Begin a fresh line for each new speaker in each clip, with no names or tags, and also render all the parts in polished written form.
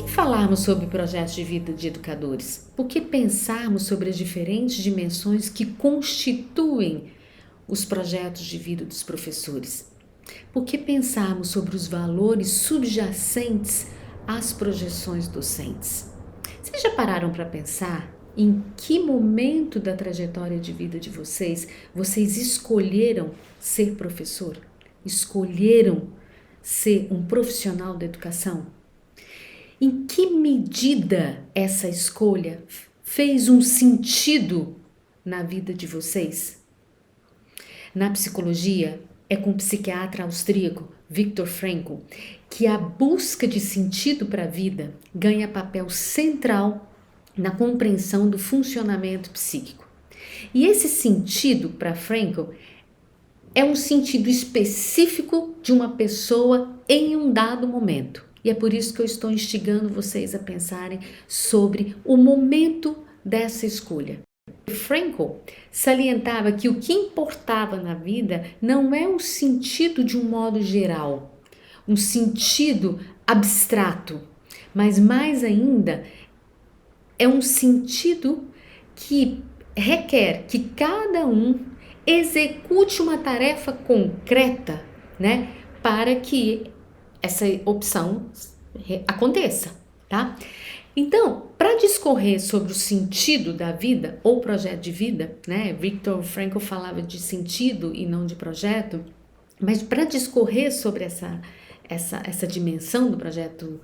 que falarmos sobre projetos de vida de educadores? Por que pensarmos sobre as diferentes dimensões que constituem os projetos de vida dos professores? Por que pensarmos sobre os valores subjacentes às projeções docentes? Vocês já pararam para pensar em que momento da trajetória de vida de vocês escolheram ser professor? Escolheram ser um profissional da educação? Em que medida essa escolha fez um sentido na vida de vocês? Na psicologia, é com o psiquiatra austríaco Viktor Frankl que a busca de sentido para a vida ganha papel central na compreensão do funcionamento psíquico. E esse sentido, para Frankl, é um sentido específico de uma pessoa em um dado momento. E é por isso que eu estou instigando vocês a pensarem sobre o momento dessa escolha. Frankl salientava que o que importava na vida não é um sentido de um modo geral, um sentido abstrato, mas mais ainda é um sentido que requer que cada um execute uma tarefa concreta, né, para que essa opção aconteça, tá? Então, para discorrer sobre o sentido da vida ou projeto de vida, né? Viktor Frankl falava de sentido e não de projeto, mas para discorrer sobre essa dimensão do projeto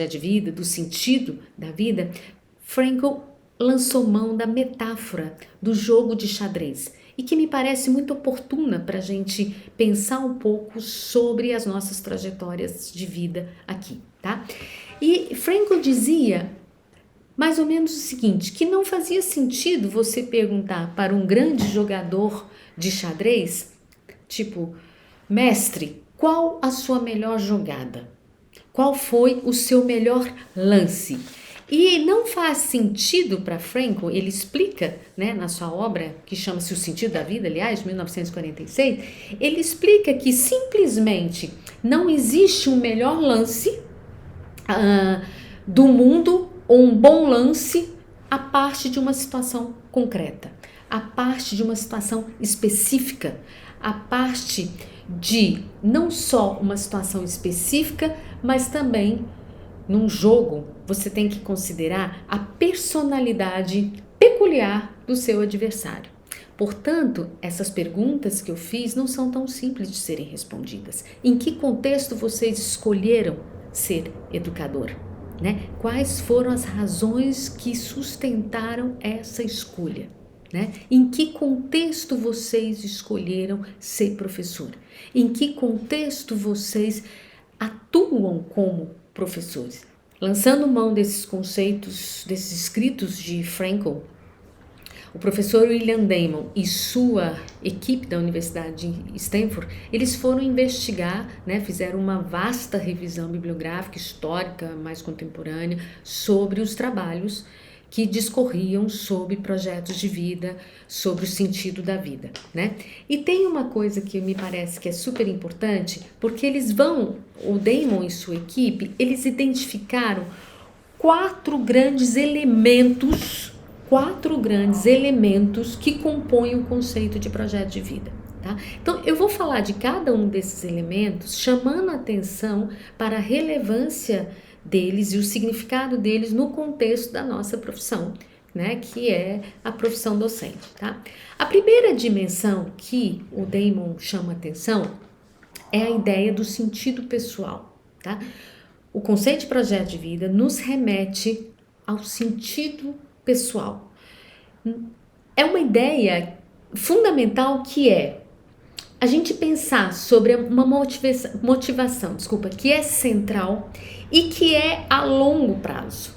de vida, do sentido da vida, Frankl lançou mão da metáfora do jogo de xadrez e que me parece muito oportuna para a gente pensar um pouco sobre as nossas trajetórias de vida aqui, tá? E Frankl dizia mais ou menos o seguinte, que não fazia sentido você perguntar para um grande jogador de xadrez, tipo, mestre, qual a sua melhor jogada? Qual foi o seu melhor lance? E não faz sentido para Frankl, ele explica, né, na sua obra, que chama-se O Sentido da Vida, aliás, 1946, ele explica que simplesmente não existe um melhor lance do mundo, ou um bom lance, a parte de uma situação concreta, a parte de uma situação específica, a parte de não só uma situação específica, mas também num jogo, você tem que considerar a personalidade peculiar do seu adversário. Portanto, essas perguntas que eu fiz não são tão simples de serem respondidas. Em que contexto vocês escolheram ser educador? Né? Quais foram as razões que sustentaram essa escolha? Né? Em que contexto vocês escolheram ser professor? Em que contexto vocês atuam como professores? Lançando mão desses conceitos, desses escritos de Frankl, o professor William Damon e sua equipe da Universidade de Stanford, eles foram investigar, né, fizeram uma vasta revisão bibliográfica, histórica, mais contemporânea, sobre os trabalhos que discorriam sobre projetos de vida, sobre o sentido da vida, né? E tem uma coisa que me parece que é super importante, porque o Damon e sua equipe, eles identificaram quatro grandes elementos que compõem o conceito de projeto de vida. Tá? Então, eu vou falar de cada um desses elementos, chamando a atenção para a relevância deles e o significado deles no contexto da nossa profissão, né, que é a profissão docente. Tá? A primeira dimensão que o Damon chama atenção é a ideia do sentido pessoal. Tá? O conceito de projeto de vida nos remete ao sentido pessoal. É uma ideia fundamental que é a gente pensar sobre uma motivação, que é central e que é a longo prazo.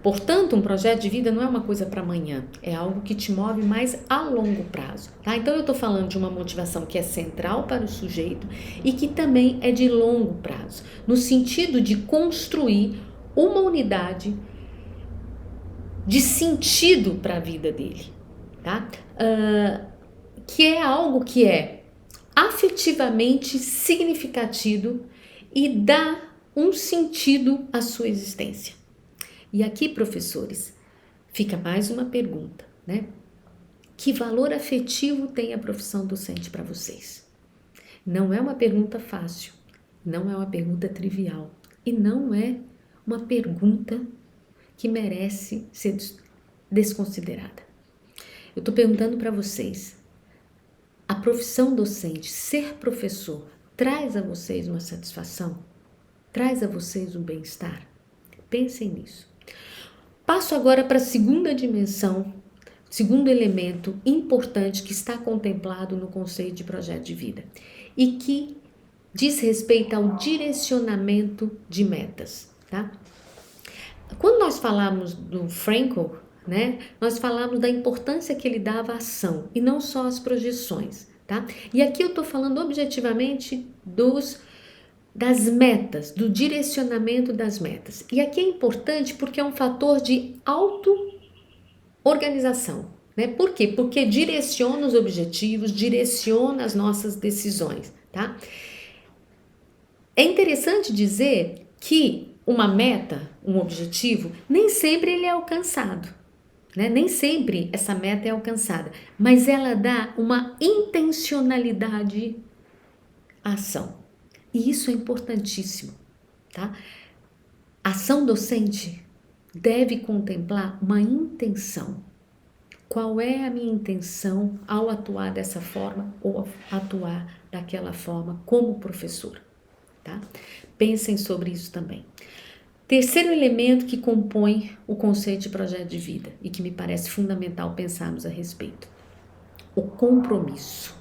Portanto, um projeto de vida não é uma coisa para amanhã, é algo que te move mais a longo prazo. Tá? Então, eu estou falando de uma motivação que é central para o sujeito e que também é de longo prazo, no sentido de construir uma unidade de sentido para a vida dele, tá? Que é algo que é afetivamente significativo e dá um sentido à sua existência. E aqui, professores, fica mais uma pergunta, né? Que valor afetivo tem a profissão docente para vocês? Não é uma pergunta fácil, não é uma pergunta trivial e não é uma pergunta que merece ser desconsiderada. Eu estou perguntando para vocês, a profissão docente, ser professor, traz a vocês uma satisfação? Traz a vocês um bem-estar? Pensem nisso. Passo agora para a segunda dimensão, segundo elemento importante que está contemplado no conceito de projeto de vida e que diz respeito ao direcionamento de metas, tá? Quando nós falamos do Frankl, né, nós falamos da importância que ele dava à ação e não só às projeções, tá? E aqui eu estou falando objetivamente das metas, do direcionamento das metas. E aqui é importante porque é um fator de auto-organização, né? Por quê? Porque direciona os objetivos, direciona as nossas decisões, tá? É interessante dizer que uma meta, um objetivo, nem sempre ele é alcançado, né? Nem sempre essa meta é alcançada, mas ela dá uma intencionalidade à ação. E isso é importantíssimo, tá? A ação docente deve contemplar uma intenção. Qual é a minha intenção ao atuar dessa forma ou atuar daquela forma como professor, tá? Pensem sobre isso também. Terceiro elemento que compõe o conceito de projeto de vida e que me parece fundamental pensarmos a respeito: o compromisso,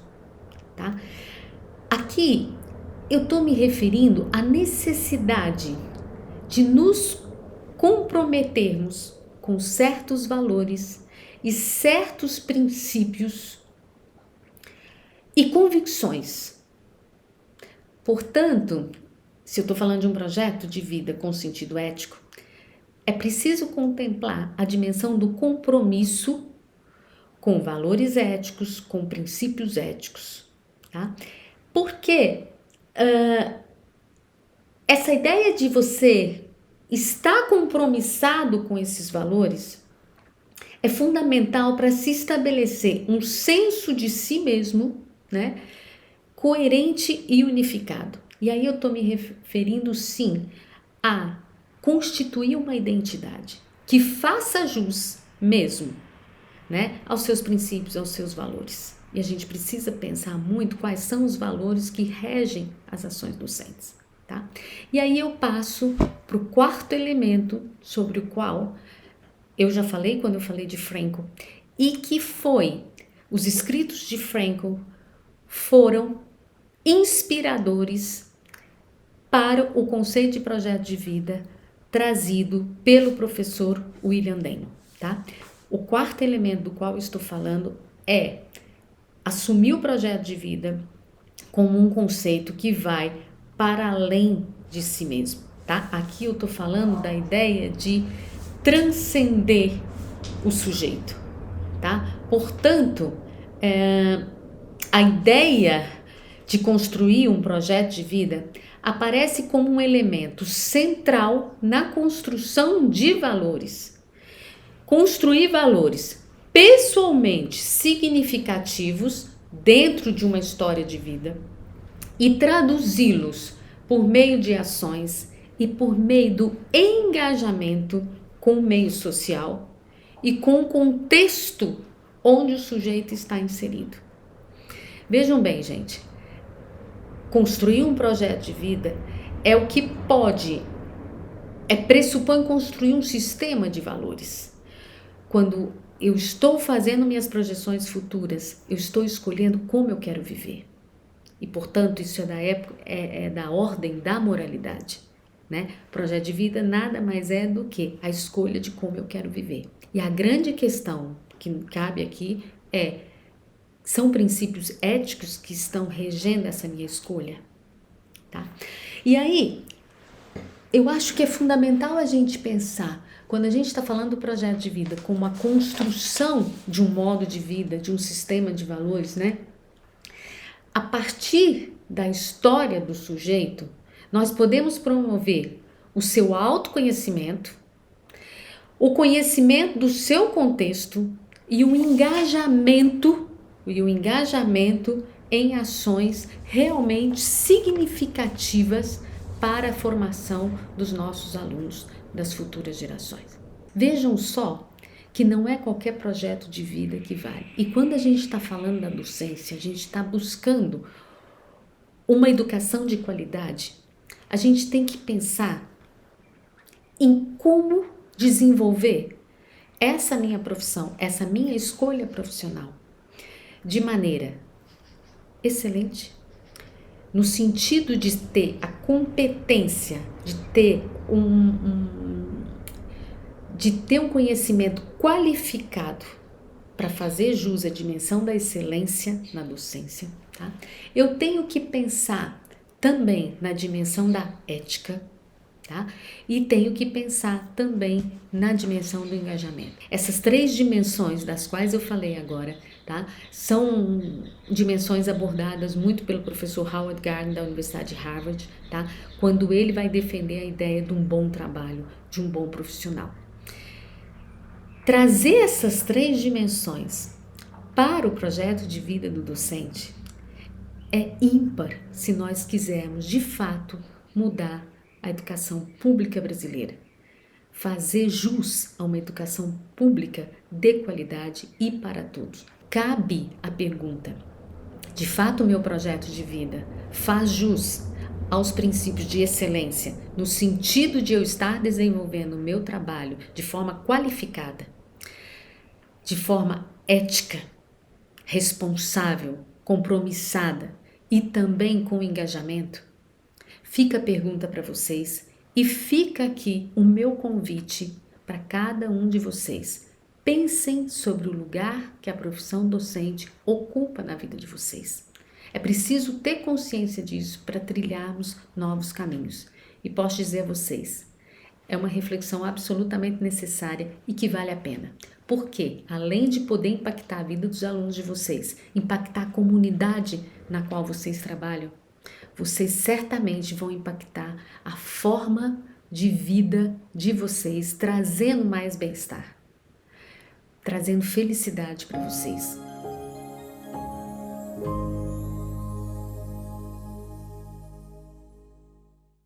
tá? Aqui eu estou me referindo à necessidade de nos comprometermos com certos valores e certos princípios e convicções. Portanto, se eu estou falando de um projeto de vida com sentido ético, é preciso contemplar a dimensão do compromisso com valores éticos, com princípios éticos, tá? Porque essa ideia de você estar compromissado com esses valores é fundamental para se estabelecer um senso de si mesmo, né, coerente e unificado. E aí eu estou me referindo, sim, a constituir uma identidade que faça jus mesmo, né, aos seus princípios, aos seus valores. E a gente precisa pensar muito quais são os valores que regem as ações docentes, tá? E aí eu passo para o quarto elemento sobre o qual eu já falei quando eu falei de Frankl, e que foi, os escritos de Frankl foram inspiradores para o conceito de projeto de vida trazido pelo professor William Deno, tá? O quarto elemento do qual eu estou falando é assumir o projeto de vida como um conceito que vai para além de si mesmo, tá? Aqui eu estou falando da ideia de transcender o sujeito, tá? Portanto, a ideia de construir um projeto de vida aparece como um elemento central na construção de valores. Construir valores pessoalmente significativos dentro de uma história de vida e traduzi-los por meio de ações e por meio do engajamento com o meio social e com o contexto onde o sujeito está inserido. Vejam bem, gente, construir um projeto de vida é o que pressupõe construir um sistema de valores. Quando eu estou fazendo minhas projeções futuras, eu estou escolhendo como eu quero viver. E, portanto, isso é da ordem da moralidade, né? Projeto de vida nada mais é do que a escolha de como eu quero viver. E a grande questão que cabe aqui são princípios éticos que estão regendo essa minha escolha, tá? E aí, eu acho que é fundamental a gente pensar, quando a gente está falando do projeto de vida como a construção de um modo de vida, de um sistema de valores, né? A partir da história do sujeito, Nós podemos promover o seu autoconhecimento, o conhecimento do seu contexto e o engajamento em ações realmente significativas para a formação dos nossos alunos, das futuras gerações. Vejam só que não é qualquer projeto de vida que vale. E quando a gente está falando da docência, a gente está buscando uma educação de qualidade, a gente tem que pensar em como desenvolver essa minha profissão, essa minha escolha profissional de maneira excelente, no sentido de ter a competência, de ter um conhecimento qualificado para fazer jus à dimensão da excelência na docência, tá? Eu tenho que pensar também na dimensão da ética, tá? E tenho que pensar também na dimensão do engajamento. Essas 3 dimensões das quais eu falei agora, tá? São dimensões abordadas muito pelo professor Howard Gardner da Universidade de Harvard, tá? Quando ele vai defender a ideia de um bom trabalho, de um bom profissional. Trazer essas 3 dimensões para o projeto de vida do docente é ímpar se nós quisermos, de fato, mudar a educação pública brasileira. Fazer jus a uma educação pública de qualidade e para todos. Cabe a pergunta: de fato, o meu projeto de vida faz jus aos princípios de excelência, no sentido de eu estar desenvolvendo o meu trabalho de forma qualificada, de forma ética, responsável, compromissada e também com engajamento? Fica a pergunta para vocês e fica aqui o meu convite para cada um de vocês. Pensem sobre o lugar que a profissão docente ocupa na vida de vocês. É preciso ter consciência disso para trilharmos novos caminhos. E posso dizer a vocês, é uma reflexão absolutamente necessária e que vale a pena. Porque, além de poder impactar a vida dos alunos de vocês, impactar a comunidade na qual vocês trabalham, vocês certamente vão impactar a forma de vida de vocês, trazendo mais bem-estar, trazendo felicidade para vocês.